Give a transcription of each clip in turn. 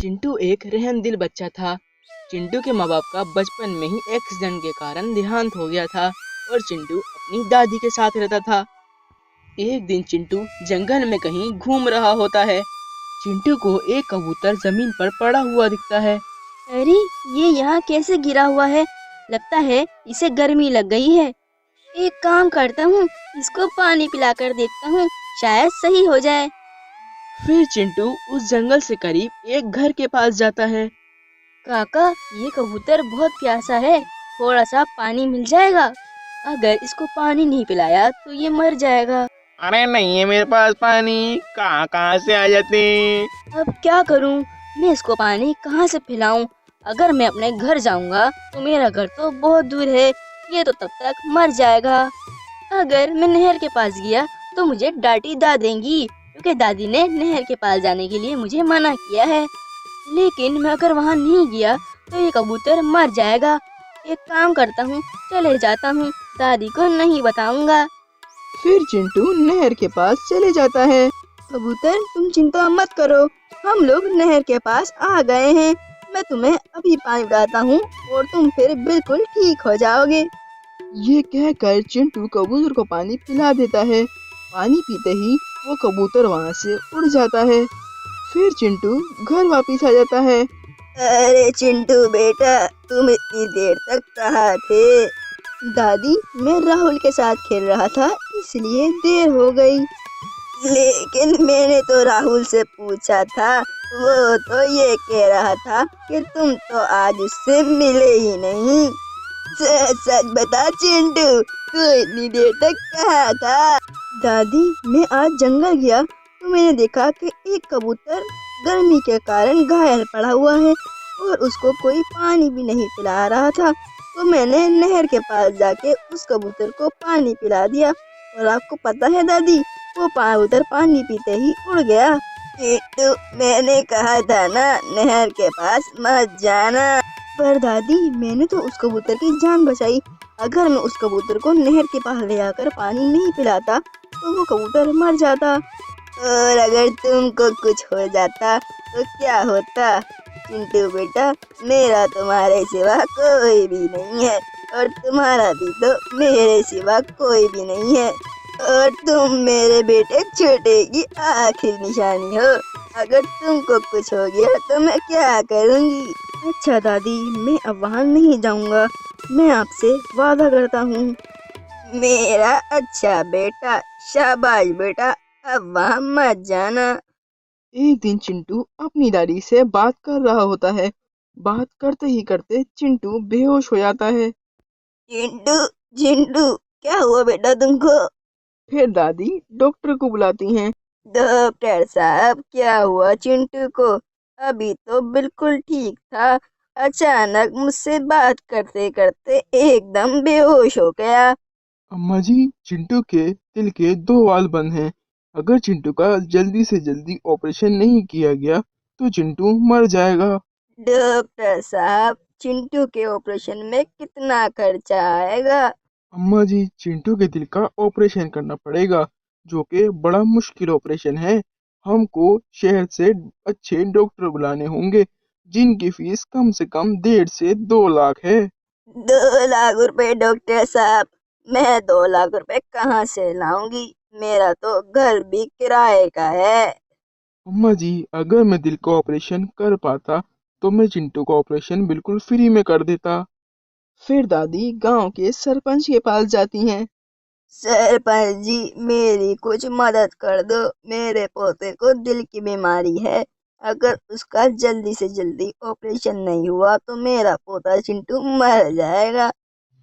चिंटू एक रहमदिल बच्चा था। चिंटू के माँ बाप का बचपन में ही एक्सीडेंट के कारण देहांत हो गया था और चिंटू अपनी दादी के साथ रहता था। एक दिन चिंटू जंगल में कहीं घूम रहा होता है। चिंटू को एक कबूतर जमीन पर पड़ा हुआ दिखता है। अरे, ये यहाँ कैसे गिरा हुआ है? लगता है इसे गर्मी लग गई है। एक काम करता हूँ, इसको पानी पिलाकर देखता हूँ, शायद सही हो जाए। फिर चिंटू उस जंगल से करीब एक घर के पास जाता है। काका, ये कबूतर बहुत प्यासा है, थोड़ा सा पानी मिल जाएगा? अगर इसको पानी नहीं पिलाया तो ये मर जाएगा। अरे नहीं है मेरे पास पानी, कहाँ कहाँ से आ जाते। अब क्या करूँ? मैं इसको पानी कहाँ से पिलाऊं? अगर मैं अपने घर जाऊंगा तो मेरा घर तो बहुत दूर है, ये तो तब तक मर जाएगा। अगर मैं नहर के पास गया तो मुझे डांटी देंगी, क्योंकि दादी ने नहर के पास जाने के लिए मुझे मना किया है। लेकिन मैं अगर वहाँ नहीं गया तो ये कबूतर मर जाएगा। एक काम करता हूँ, चले जाता हूँ, दादी को नहीं बताऊंगा। फिर चिंटू नहर के पास चले जाता है। कबूतर, तुम चिंता मत करो, हम लोग नहर के पास आ गए हैं। मैं तुम्हें अभी पानी पिलाता हूँ और तुम फिर बिल्कुल ठीक हो जाओगे। ये कहकर चिंटू कबूतर को पानी पिला देता है। पानी पीते ही वो कबूतर वहाँ से उड़ जाता है। फिर चिंटू घर वापस आ जाता है। अरे चिंटू बेटा, तुम इतनी देर तक कहाँ थे? दादी, मैं राहुल के साथ खेल रहा था, इसलिए देर हो गई। लेकिन मैंने तो राहुल से पूछा था, वो तो ये कह रहा था कि तुम तो आज उससे मिले ही नहीं। सच सच बता चिंटू, तू इतनी देर तक कहाँ था? दादी, मैं आज जंगल गया तो मैंने देखा कि एक कबूतर गर्मी के कारण घायल पड़ा हुआ है और उसको कोई पानी भी नहीं पिला रहा था। तो मैंने नहर के पास जाके उस कबूतर को पानी पिला दिया और आपको पता है दादी, वो कबूतर पानी पीते ही उड़ गया। चिट्टू, मैंने कहा था ना नहर के पास मत जाना। पर दादी, मैंने तो उस कबूतर की जान बचाई। अगर मैं उस कबूतर को नहर के पास ले जाकर पानी नहीं पिलाता तो वो कबूतर मर जाता। और अगर तुमको कुछ हो जाता तो क्या होता? चिंटू बेटा, मेरा तुम्हारे सिवा कोई भी नहीं है और तुम्हारा भी तो मेरे सिवा कोई भी नहीं है, और तुम मेरे बेटे छोटे की आखिरी निशानी हो। अगर तुमको कुछ हो गया तो मैं क्या करूँगी? अच्छा दादी, मैं अब वहाँ नहीं जाऊँगा, मैं आपसे वादा करता हूँ। मेरा अच्छा बेटा, शाबाश बेटा, अब वहाँ मत जाना। एक दिन चिंटू अपनी दादी से बात कर रहा होता है। बात करते ही करते चिंटू बेहोश हो जाता है। चिंटू, चिंटू, क्या हुआ बेटा तुमको? फिर दादी डॉक्टर को बुलाती हैं। डॉक्टर साहब, क्या हुआ चिंटू को? अभी तो बिल्कुल ठीक था, अचानक मुझसे बात करते करते एकदम बेहोश हो गया। अम्मा जी, चिंटू के दिल के 2 वाल्व बंद हैं। अगर चिंटू का जल्दी से जल्दी ऑपरेशन नहीं किया गया तो चिंटू मर जाएगा। डॉक्टर साहब, चिंटू के ऑपरेशन में कितना खर्चा आएगा? अम्मा जी, चिंटू के दिल का ऑपरेशन करना पड़ेगा, जो कि बड़ा मुश्किल ऑपरेशन है। हमको शहर से अच्छे डॉक्टर बुलाने होंगे, जिनकी फीस कम से कम 1.5 से 2 लाख है। 2 लाख रुपए डॉक्टर साहब? मैं 2 लाख रुपए कहाँ से लाऊंगी? मेरा तो घर भी किराए का है। अम्मा जी, अगर मैं दिल का ऑपरेशन कर पाता तो मैं चिंटू का ऑपरेशन बिल्कुल फ्री में कर देता। फिर दादी गांव के सरपंच के पास जाती हैं। सरपंच जी, मेरी कुछ मदद कर दो, मेरे पोते को दिल की बीमारी है। अगर उसका जल्दी से जल्दी ऑपरेशन नहीं हुआ तो मेरा पोता चिंटू मर जाएगा।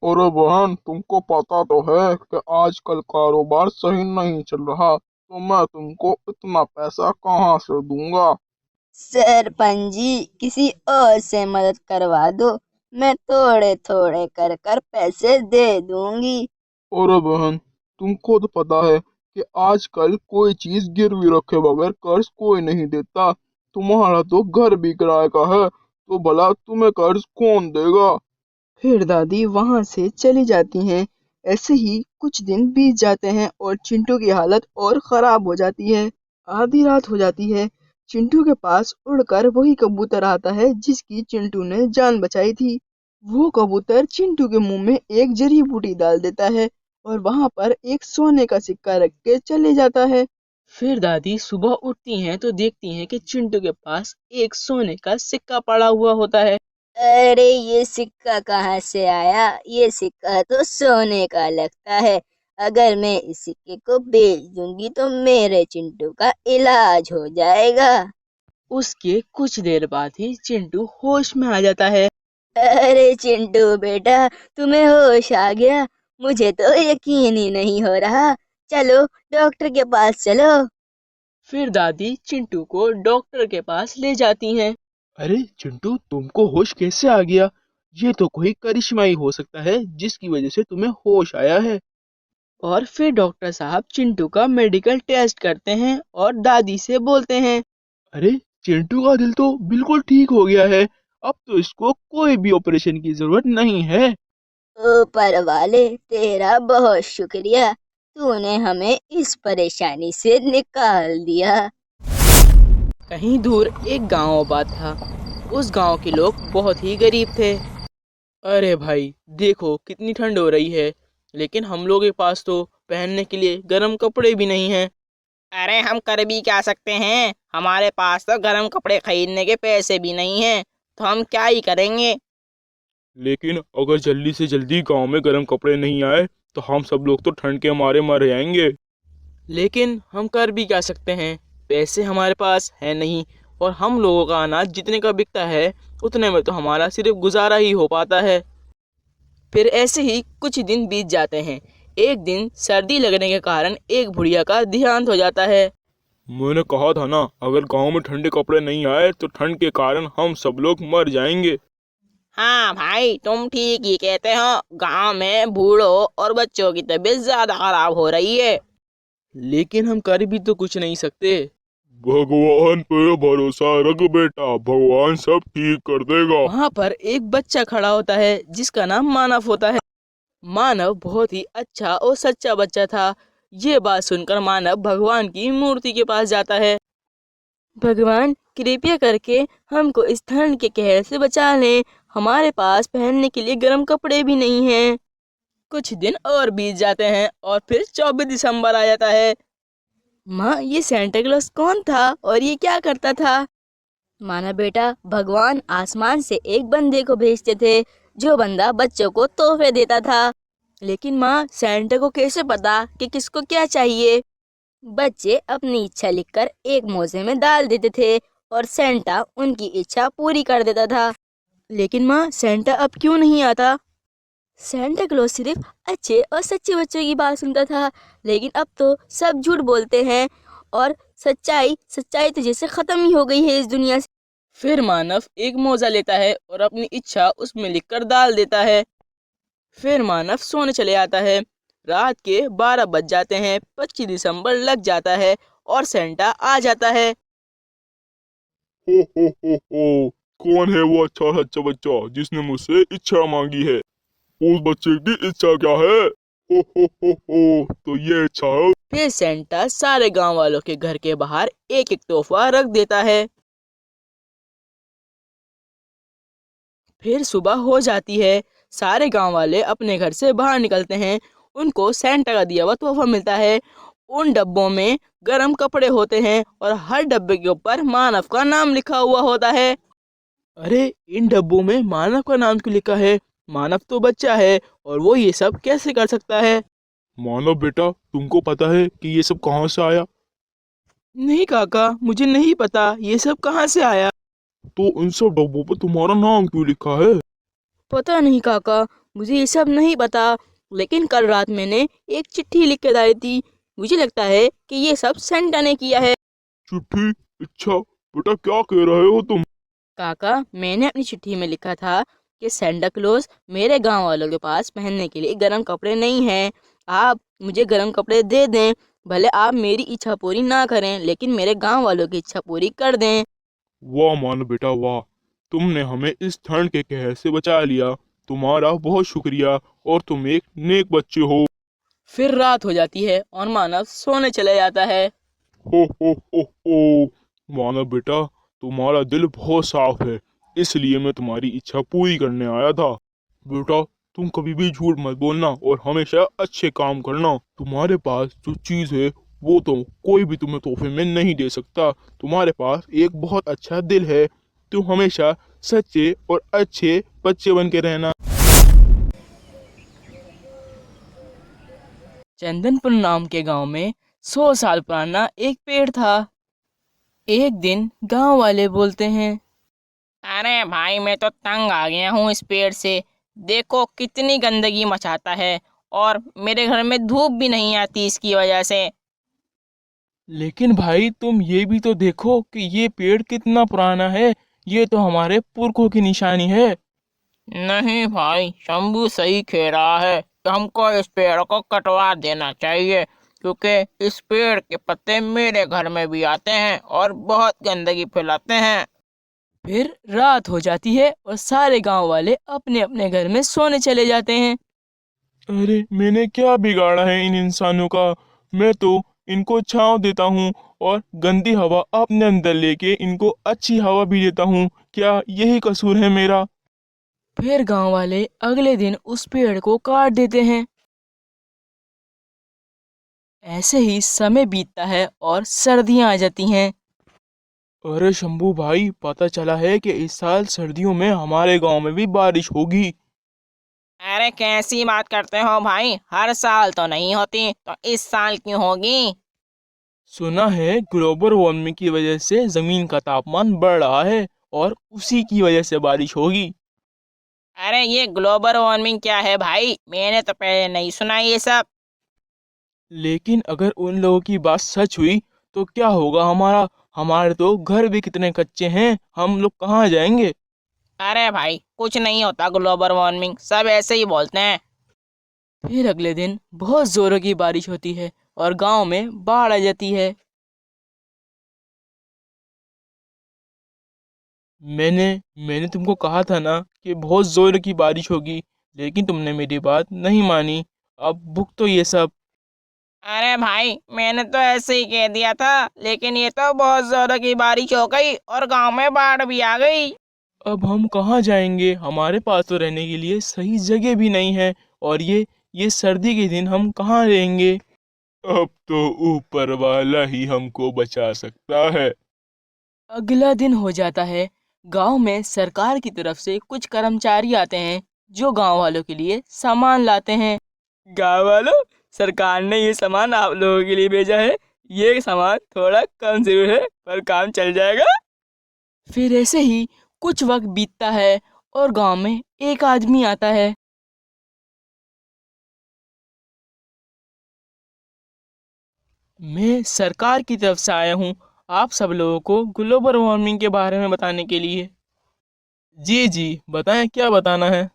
अरे बहन, तुमको पता तो है कि आजकल कारोबार सही नहीं चल रहा, तो मैं तुमको इतना पैसा कहाँ से दूंगा। सरपंच जी, किसी और से मदद करवा दो, मैं थोड़े थोड़े कर कर पैसे दे दूंगी। अरे बहन, तुमको तो पता है कि आजकल कोई चीज गिरवी रखे बगैर कर्ज कोई नहीं देता। तुम्हारा तो घर भी किराए का है, तो भला तुम्हें कर्ज कौन देगा। फिर दादी वहां से चली जाती हैं। ऐसे ही कुछ दिन बीत जाते हैं और चिंटू की हालत और खराब हो जाती है। आधी रात हो जाती है। चिंटू के पास उड़कर वही कबूतर आता है जिसकी चिंटू ने जान बचाई थी। वो कबूतर चिंटू के मुंह में एक जड़ी बूटी डाल देता है और वहां पर एक सोने का सिक्का रख के चले जाता है। फिर दादी सुबह उठती हैं तो देखती हैं कि चिंटू के पास एक सोने का सिक्का पड़ा हुआ होता है। अरे ये सिक्का कहाँ से आया? ये सिक्का तो सोने का लगता है। अगर मैं इस सिक्के को बेच दूंगी तो मेरे चिंटू का इलाज हो जाएगा। उसके कुछ देर बाद ही चिंटू होश में आ जाता है। अरे चिंटू बेटा, तुम्हें होश आ गया? मुझे तो यकीन ही नहीं हो रहा। चलो डॉक्टर के पास चलो। फिर दादी चिंटू को डॉक्टर के पास ले जाती हैं। अरे चिंटू, तुमको होश कैसे आ गया? ये तो कोई करिश्मा ही हो सकता है जिसकी वजह से तुम्हें होश आया है। और फिर डॉक्टर साहब चिंटू का मेडिकल टेस्ट करते हैं और दादी से बोलते हैं। अरे चिंटू का दिल तो बिल्कुल ठीक हो गया है। अब तो इसको कोई भी ऑपरेशन की जरूरत नहीं है। ऊपर वाले, तेरा बहुत शुक्रिया। तूने हमें इस परेशानी से निकाल दिया। कहीं दूर एक गांव आबाद था। उस गांव के लोग बहुत ही गरीब थे। अरे भाई देखो कितनी ठंड हो रही है, लेकिन हम लोगों के पास तो पहनने के लिए गर्म कपड़े भी नहीं हैं। अरे हम कर भी क्या सकते हैं, हमारे पास तो गर्म कपड़े खरीदने के पैसे भी नहीं हैं, तो हम क्या ही करेंगे। लेकिन अगर जल्दी से जल्दी गांव में गर्म कपड़े नहीं आए तो हम सब लोग तो ठंड के मारे मर जाएंगे। लेकिन हम कर भी क्या सकते हैं, पैसे हमारे पास है नहीं और हम लोगों का अनाज जितने का बिकता है उतने में तो हमारा सिर्फ गुजारा ही हो पाता है। फिर ऐसे ही कुछ दिन बीत जाते हैं। एक दिन सर्दी लगने के कारण एक बुढ़िया का देहांत हो जाता है। मैंने कहा था ना, अगर गांव में ठंडे कपड़े नहीं आए तो ठंड के कारण हम सब लोग मर जाएंगे। हाँ भाई, तुम ठीक ही कहते हो। गांव में बूढ़ों और बच्चों की तबीयत ज्यादा खराब हो रही है। लेकिन हम कर भी तो कुछ नहीं सकते। भगवान पे भरोसा रख बेटा, भगवान सब ठीक कर देगा। वहाँ पर एक बच्चा खड़ा होता है जिसका नाम मानव होता है। मानव बहुत ही अच्छा और सच्चा बच्चा था। ये बात सुनकर मानव भगवान की मूर्ति के पास जाता है। भगवान कृपया करके हमको इस ठंड के कहर से बचा लें। हमारे पास पहनने के लिए गर्म कपड़े भी नहीं हैं। कुछ दिन और बीत जाते हैं और फिर 24 दिसंबर आ जाता है। माँ, ये सेंटा क्लॉज कौन था और ये क्या करता था? माना बेटा, भगवान आसमान से एक बंदे को भेजते थे जो बंदा बच्चों को तोहफे देता था। लेकिन माँ, सेंटा को कैसे पता कि किसको क्या चाहिए? बच्चे अपनी इच्छा लिखकर एक मोजे में डाल देते थे और सेंटा उनकी इच्छा पूरी कर देता था। लेकिन माँ, सेंटा अब क्यों नहीं आता? सेंटा क्लॉज सिर्फ अच्छे और सच्चे बच्चों की बात सुनता था, लेकिन अब तो सब झूठ बोलते हैं और सच्चाई सच्चाई तो जैसे खत्म ही हो गई है इस दुनिया से। फिर मानव एक मोजा लेता है और अपनी इच्छा उसमें लिखकर डाल देता है। फिर मानव सोने चले आता है। रात के 12 बज जाते हैं। 25 दिसंबर लग जाता है और सेंटा आ जाता है। हो, कौन है वो अच्छा सच्चा बच्चा जिसने मुझसे इच्छा मांगी है? उस बच्चे की इच्छा क्या है? तो ये इच्छा है। फिर सेंटा सारे गांव वालों के घर के बाहर एक एक तोहफा रख देता है। फिर सुबह हो जाती है। सारे गांव वाले अपने घर से बाहर निकलते हैं। उनको सेंटा का दिया हुआ तोहफा मिलता है। उन डब्बों में गर्म कपड़े होते हैं और हर डब्बे के ऊपर मानव का नाम लिखा हुआ होता है। अरे, इन डब्बों में मानव का नाम क्यों लिखा है? मानव तो बच्चा है और वो ये सब कैसे कर सकता है? मानव बेटा, तुमको पता है कि ये सब कहाँ से आया? नहीं काका, मुझे नहीं पता ये सब कहाँ से आया। तो इन सब डब्बों पर तुम्हारा नाम क्यों लिखा है? पता नहीं काका, मुझे ये सब नहीं पता। लेकिन कल रात मैंने एक चिट्ठी लिख के लाई थी। मुझे लगता है कि ये सब सेंटा ने किया है। चिट्ठी? अच्छा बेटा, क्या कह रहे हो तुम? काका, मैंने अपनी चिट्ठी में लिखा था कि सेंटा क्लॉज मेरे गांव वालों के पास पहनने के लिए गर्म कपड़े नहीं हैं। आप मुझे गर्म कपड़े दे दें। भले आप मेरी इच्छा पूरी ना करें, लेकिन मेरे गांव वालों की इच्छा पूरी कर दें। वाह मानव बेटा वाह, तुमने हमें इस ठंड के कहर से बचा लिया। तुम्हारा बहुत शुक्रिया और तुम एक नेक बच्चे हो। फिर रात हो जाती है और मानव सोने चले जाता है। हो, माना बेटा, तुम्हारा दिल बहुत साफ है, इसलिए मैं तुम्हारी इच्छा पूरी करने आया था। बेटा, तुम कभी भी झूठ मत बोलना और हमेशा अच्छे काम करना। तुम्हारे पास जो चीज है वो तो कोई भी तुम्हें तोहफे में नहीं दे सकता। तुम्हारे पास एक बहुत अच्छा दिल है। तुम हमेशा सच्चे और अच्छे बच्चे बन के रहना। चंदनपुर नाम के गांव में 100 साल पुराना एक पेड़ था। एक दिन गांव वाले बोलते हैं, अरे भाई, मैं तो तंग आ गया हूँ इस पेड़ से। देखो कितनी गंदगी मचाता है, और मेरे घर में धूप भी नहीं आती इसकी वजह से। लेकिन भाई तुम ये भी तो देखो कि ये पेड़ कितना पुराना है। ये तो हमारे पुरखों की निशानी है। नहीं भाई, शंभू सही कह रहा है कि हमको इस पेड़ को कटवा देना चाहिए, क्योंकि इस पेड़ के पत्ते मेरे घर में भी आते हैं और बहुत गंदगी फैलाते हैं। फिर रात हो जाती है और सारे गांव वाले अपने अपने घर में सोने चले जाते हैं। अरे मैंने क्या बिगाड़ा है इन इंसानों का। मैं तो इनको छांव देता हूँ और गंदी हवा अपने अंदर लेके इनको अच्छी हवा भी देता हूँ। क्या यही कसूर है मेरा? फिर गांव वाले अगले दिन उस पेड़ को काट देते हैं। ऐसे ही समय बीतता है और सर्दियां आ जाती हैं। अरे शंभू भाई, पता चला है कि इस साल सर्दियों में हमारे गांव में भी बारिश होगी। अरे कैसी बात करते हो भाई, हर साल तो नहीं होती, तो इस साल क्यों होगी? सुना है ग्लोबल वार्मिंग की वजह से जमीन का तापमान बढ़ रहा है और उसी की वजह से बारिश होगी। अरे ये ग्लोबल वार्मिंग क्या है भाई, मैंने तो पहले नहीं सुना ये सब। लेकिन अगर उन लोगों की बात सच हुई तो क्या होगा हमारा? हमारे तो घर भी कितने कच्चे हैं, हम लोग कहाँ जाएंगे? अरे भाई, कुछ नहीं होता ग्लोबल वार्मिंग, सब ऐसे ही बोलते हैं। फिर अगले दिन बहुत जोरों की बारिश होती है और गांव में बाढ़ आ जाती है। मैंने मैंने तुमको कहा था ना कि बहुत जोर की बारिश होगी, लेकिन तुमने मेरी बात नहीं मानी। अब भुगतो तो ये सब। अरे भाई, मैंने तो ऐसे ही कह दिया था, लेकिन ये तो बहुत जोरों की बारिश हो गई और गांव में बाढ़ भी आ गई। अब हम कहाँ जाएंगे? हमारे पास तो रहने के लिए सही जगह भी नहीं है। और ये सर्दी के दिन हम कहाँ रहेंगे? अब तो ऊपर वाला ही हमको बचा सकता है। अगला दिन हो जाता है। गांव में सरकार की तरफ से कुछ कर्मचारी आते हैं जो गांव वालों के लिए सामान लाते हैं। गांव वालों, सरकार ने ये सामान आप लोगों के लिए भेजा है। ये सामान थोड़ा कम जरूर है, पर काम चल जाएगा। फिर ऐसे ही कुछ वक्त बीतता है और गांव में एक आदमी आता है। मैं सरकार की तरफ से आया हूँ आप सब लोगों को ग्लोबल वार्मिंग के बारे में बताने के लिए। जी जी, बताएं क्या बताना है।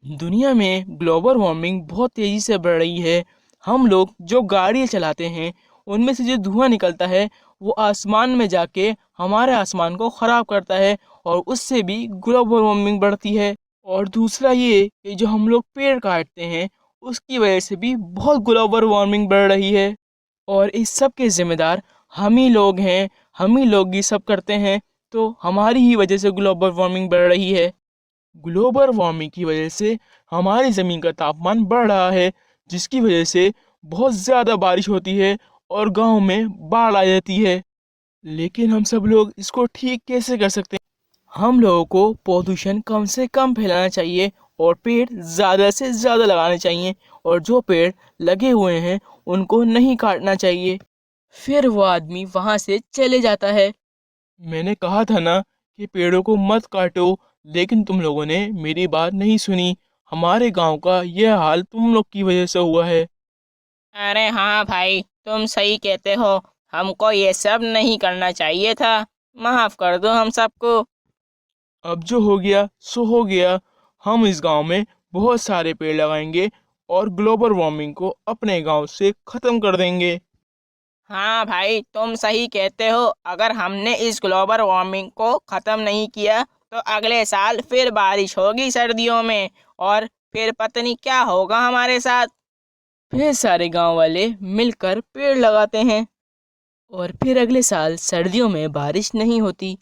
दुनिया में ग्लोबल वार्मिंग बहुत तेज़ी से बढ़ रही है। हम लोग जो गाड़ियाँ चलाते हैं उनमें से जो धुआं निकलता है वो आसमान में जाके हमारे आसमान को ख़राब करता है और उससे भी ग्लोबल वार्मिंग बढ़ती है। और दूसरा ये कि जो हम लोग पेड़ काटते हैं उसकी वजह से भी बहुत ग्लोबल वार्मिंग बढ़ रही है। और इस सब के ज़िम्मेदार हम ही लोग हैं। हम ही लोग ये सब करते हैं, तो हमारी ही वजह से ग्लोबल वार्मिंग बढ़ रही है। ग्लोबल वार्मिंग की वजह से हमारी ज़मीन का तापमान बढ़ रहा है, जिसकी वजह से बहुत ज़्यादा बारिश होती है और गांव में बाढ़ आ जाती है। लेकिन हम सब लोग इसको ठीक कैसे कर सकते हैं? हम लोगों को प्रदूषण कम से कम फैलाना चाहिए और पेड़ ज़्यादा से ज़्यादा लगाने चाहिए, और जो पेड़ लगे हुए हैं उनको नहीं काटना चाहिए। फिर वो आदमी वहाँ से चले जाता है। मैंने कहा था ना कि पेड़ों को मत काटो, लेकिन तुम लोगों ने मेरी बात नहीं सुनी। हमारे गांव का यह हाल तुम लोग की वजह से हुआ है। अरे हाँ भाई, तुम सही कहते हो, हमको ये सब नहीं करना चाहिए था। माफ कर दो हम सबको। अब जो हो गया सो हो गया। हम इस गांव में बहुत सारे पेड़ लगाएंगे और ग्लोबल वार्मिंग को अपने गांव से ख़त्म कर देंगे। हाँ भाई, तुम सही कहते हो, अगर हमने इस ग्लोबल वार्मिंग को ख़त्म नहीं किया तो अगले साल फिर बारिश होगी सर्दियों में, और फिर पता नहीं क्या होगा हमारे साथ। फिर सारे गांव वाले मिलकर पेड़ लगाते हैं और फिर अगले साल सर्दियों में बारिश नहीं होती।